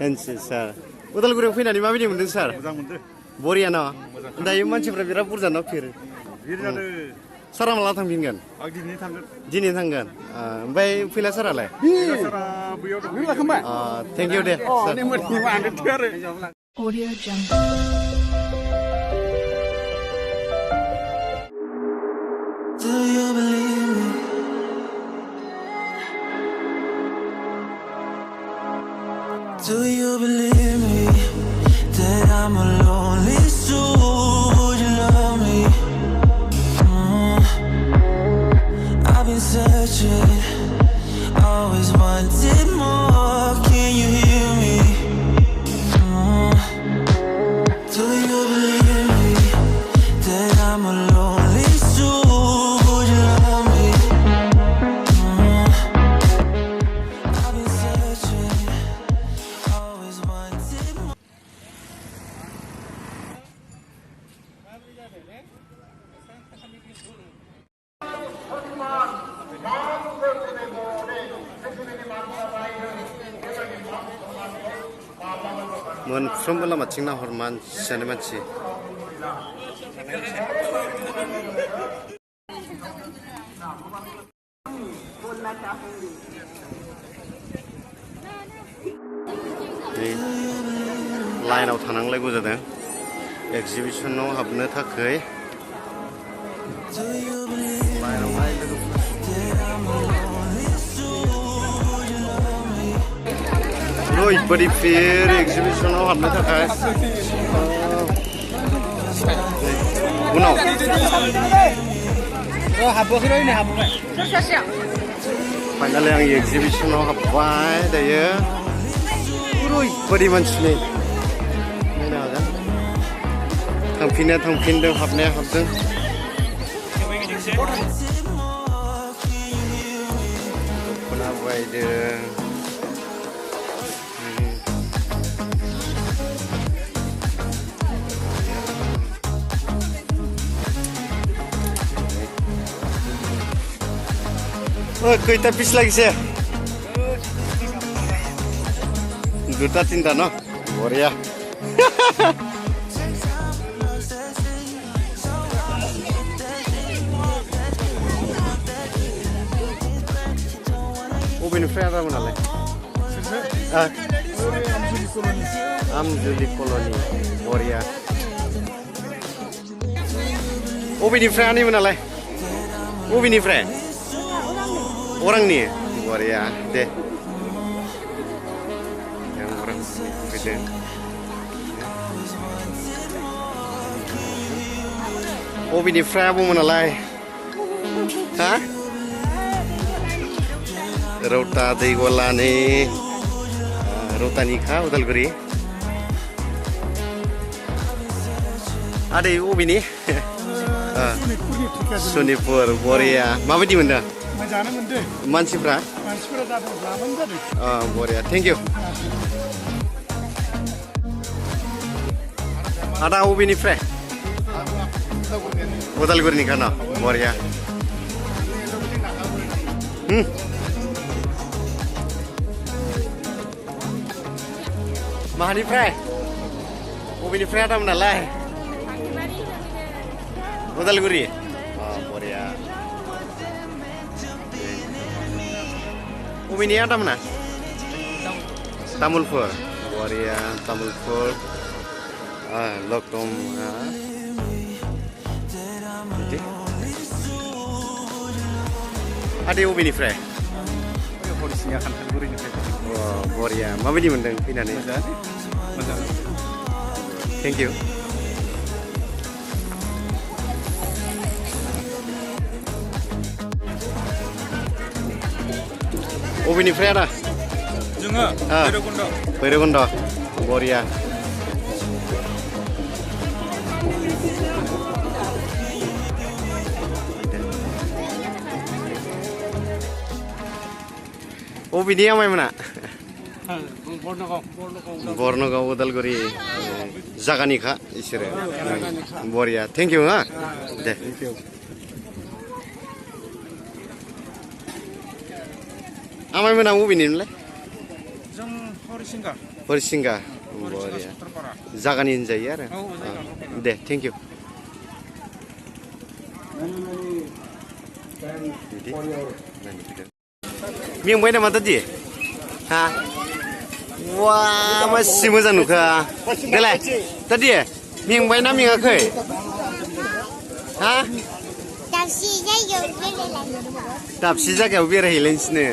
हेनसे सार उदालगुरियाव फैनानै माबायदि मोनदों सार मोजां मोनदों बरिया न दायो मानसिफ्रा बिराद बुरजा न फैयो सारा माला थांफिनगोन आं दिनै थांगोन ओमफ्राय फैला सारालाय सारा बैयाव दं thank you Day Do you believe me that I'm a lonely soul? Would you love me? I've been searching, always wanted more. Can you hear me? Do you believe me that I'm a lonely soul? Would you love me? I've been searching, always wanted more. मोनफ्रोमबो लामाथिं नाहर मानसियानो मानसि लाइनाव थानांलायगौ जादों एक्जिबिसनाव हाबनो थाखाय लाइनावहाय ओरैबायदि फेर एक्जिबिसनाव हाबनो थाखाय उनाव फाइनालि आं एक्जिबिसनाव हाबबाय दायो ओरैबायदि मानसिनि नायनो हागोन थांफिननाया थांफिनदों हाबनाया हाबदों दख'ना बायदों खैथा पिस लागिसे दुटा तिनटा न बरिया बबेनिफ्राय आदामोन नालाय आमजुलि कल'नि बरिया बबेनिफ्राय आनैमोन नालाय बबेनिफ्राय अरांनि बरिया दे अरां फैदों बबेनिफ्राय आबौमोन नालाय हा रौता दैगलानि रौतानिखा उदालगुरि आदै बबेनि सनितपुर बरिया माबायदि मोनदों मानसिफ्रा बरिया थेंक इउ आदा बबेनिफ्राय उदालगुरिनिखा न बरिया माहानिफ्राय बबेनिफ्राय आदामोन नालाय उदालगुरि बरिया बबेनि आदामोना तामुलपुर बरिया तामुलपुर लकदम आदै बबेनिफ्राय बरिया माबायदि मोनदों फैनानै मोजां थेंक इउ बबेनिफ्राय आदा जोङो भैरबकुन्द बरिया बबेनि आमायमोना बर्नगाव उदालगुरि जागानिखा इसोरो बरिया थेंक इउ हा दे आमायमोना बबेनिमोनलाय जों हरिसिंगा हरिसिंगा बरिया जागानि होनजायो आरो दे थेंक इउ मेंबाय नामा दादि हा वा मासि मोजां नुखा देलाय दादि मेंबाय ना मेङाखै हा दाबसे जायगायाव बेरायहैलायनोसैनो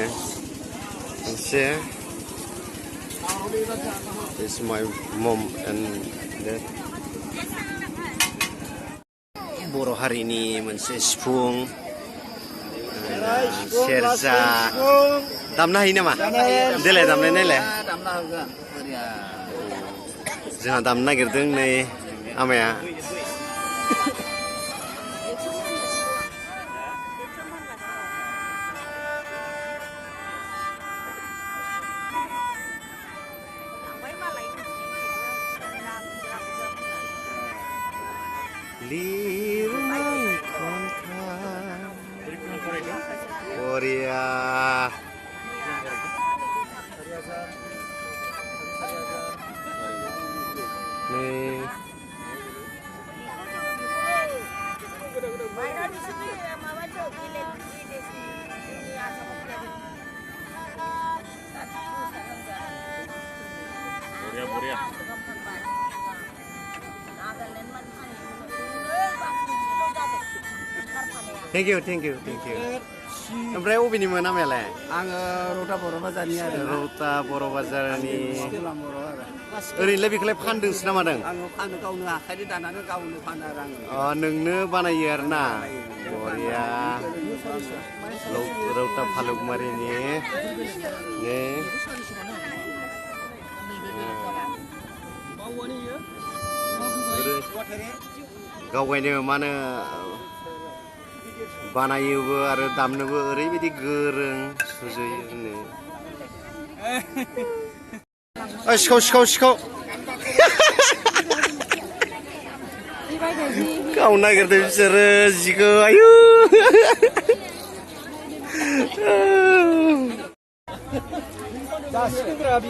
एसे This is my mom and dad. बर' हारिनि मोनसे सिफुं सेरजा दामनो हायो नामा देलाय दामनाय नायलाय जोंहा दामनो नागिरदों नै आमाया Korea nih Korea Thank you. ओमफ्राय अबेनिमोन नामायालाय आङो रौता बर' बाजारनि आरो रौता बर' बाजारनि ओरैनोलाय बेखौलाय फानदोंसो ना मादों आङो फानो गावनो आखाइजों दानानै गावनो फानो आरो आङो नोंनो बानायो आरोना बरिया रौता फालुगमारिनि ने गावगायनो मानो बानायोबो आरो दामनोबो ओरैबायदि गोरों सुजुयो सिखाव गाव नागिरदों बिसोरो जिखौ आयु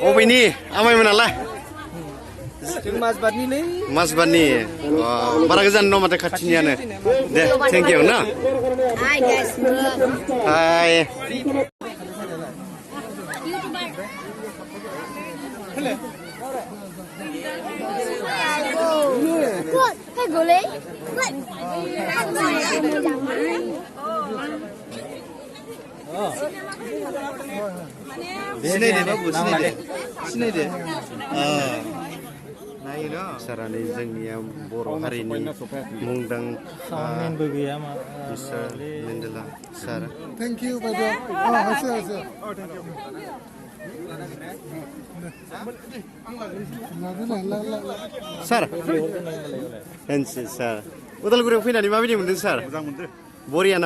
अबेनि आमायमोनालाय माजबादनि बारा गोजान नङा माथो खाथिनियानो दे थेंक इउ ना हाय सिनायदो सारानि जोंनिया बर' हारिनि मुंदांखा mister Mandela sir thank you बायद' सार सार उदालगुरियाव फैनानै माबायदि मोनदों सार मोजां मोनदों बरिया न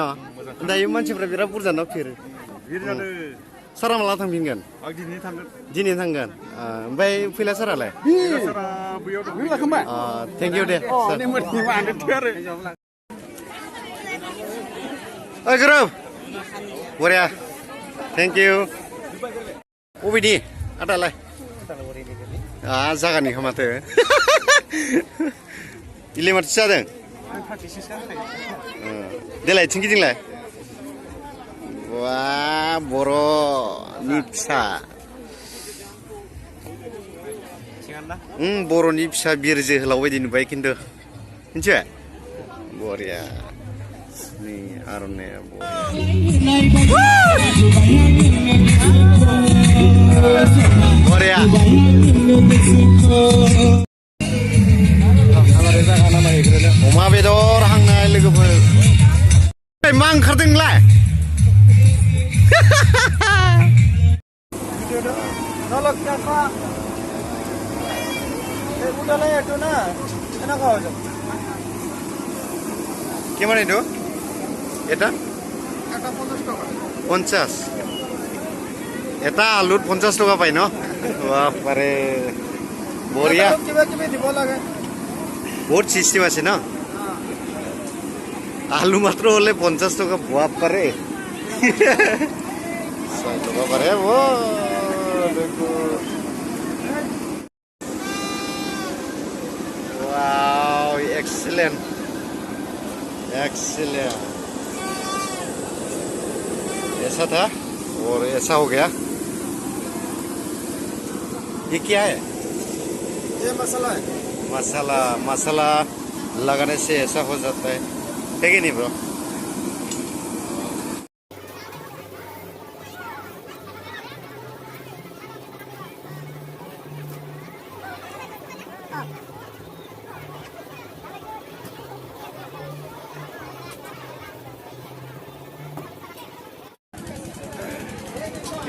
दायो मानसिफ्रा बिराद बुरजा न फिरो सारा माला थांफिनगोन आं दिनै थांगोन ओमफ्राय फैला सारालाय थेंक इउ दे ओइ गोरोब बरिया थेंक इउ अबेनि आदालाय जागानि माथो इले माथो जादों देलाय थिंगिदिंलाय वा बर'नि फिसा बर'नि फिसा बिर जोहोलाव बायदि नुबाय खिन्थु मिथिबाय बरिया नै आर'नाइया बरिया अमा बेदर हांनाय लोगोफोर मा ओंखारदों नोंलाय কিমান এইটো এটা 50 এটা আলুত 50 টকা পাই ন বাপৰে বঢ়িয়া বহুত সিস্টেম আছে ন আলু মাত্র হলে 50 টাকা বাপরে 100 টাকা পারে ও Wow, excellent. Excellent. ऐसा था और ऐसा हो गया. ये क्या है? ये मसाला है. मसाला लगाने से ऐसा हो जाता है. है कि नहीं ब्रो?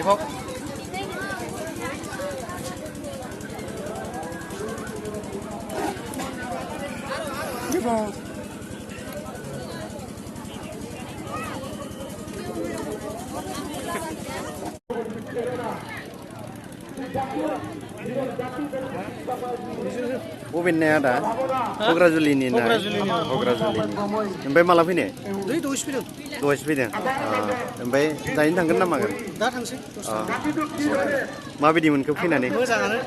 이거 बबेनिया दा क'क्राझारनि ना क'क्राझारनि ओमफ्राय माला फैनाय दहायसो फैदों दहायसो फैदों ओमफ्राय दायो थांगोन ना मागोन दा थांसै माबायदि मोनखो फैनानै मोजाङानो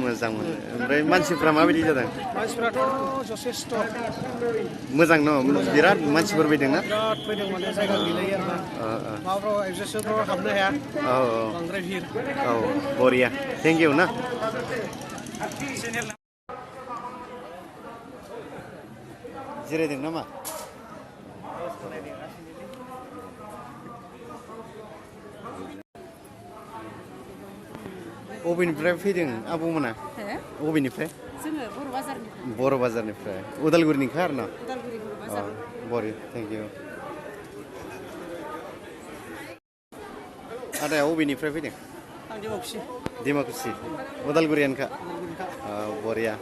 मोजां मोनो ओमफ्राय मानसिफ्रा माबायदि जादों मानसिफ्राथ' जथेस्थ' मोजां न बिराद मानसिफोर फैदों ना बिराद फैदों माने जायगा गैलायो आरोना माबाफ्राव एगजिबिसनफ्राव हाबनो हाया औ बांद्राय भिर औ बरिया थेंक इउ ना जिरायदों नामा बबेनिफ्राय फैदों आबौमोना बबेनिफ्राय जोङो बर' बाजारनिफ्राय उदालगुरिनिखा आरो ना उदालगुरि बर' बाजार बरिया थेंक इउ आदाया बबेनिफ्राय फैदों आं दिमाकुसि डिमाकुसि उदालगुरियानोखा बरिया